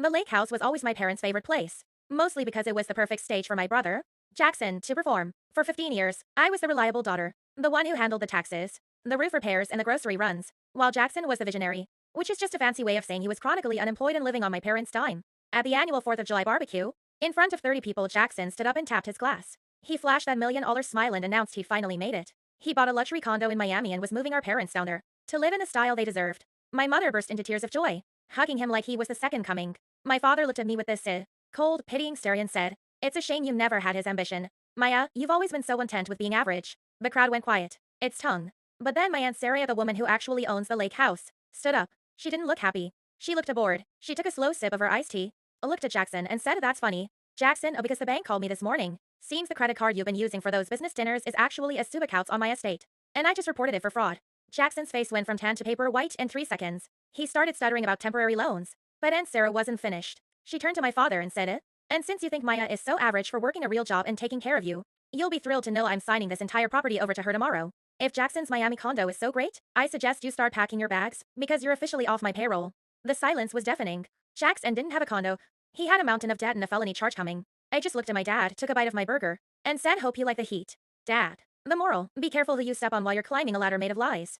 The lake house was always my parents' favorite place, mostly because it was the perfect stage for my brother, Jackson, to perform. For 15 years, I was the reliable daughter, the one who handled the taxes, the roof repairs, and the grocery runs, while Jackson was the visionary, which is just a fancy way of saying he was chronically unemployed and living on my parents' dime. At the annual 4th of July barbecue, in front of 30 people, Jackson stood up and tapped his glass. He flashed that $1 million smile and announced he'd finally made it. He bought a luxury condo in Miami and was moving our parents down there to live in the style they deserved. My mother burst into tears of joy, hugging him like he was the second coming. My father looked at me with this cold, pitying stare and said, "It's a shame you never had his ambition. Maya, you've always been so content with being average." The crowd went quiet, its tongue. But then my Aunt Sarah, the woman who actually owns the lake house, stood up. She didn't look happy. She looked bored. She took a slow sip of her iced tea, looked at Jackson, and said, "That's funny. Jackson, because the bank called me this morning. Seems the credit card you've been using for those business dinners is actually a Subacouts on my estate. And I just reported it for fraud." Jackson's face went from tan to paper white in 3 seconds. He started stuttering about temporary loans. But Aunt Sarah wasn't finished. She turned to my father and said, "And since you think Maya is so average for working a real job and taking care of you, you'll be thrilled to know I'm signing this entire property over to her tomorrow. If Jackson's Miami condo is so great, I suggest you start packing your bags, because you're officially off my payroll." The silence was deafening. Jackson didn't have a condo. He had a mountain of debt and a felony charge coming. I just looked at my dad, took a bite of my burger, and said, "Hope you like the heat." Dad. The moral: be careful who you step on while you're climbing a ladder made of lies.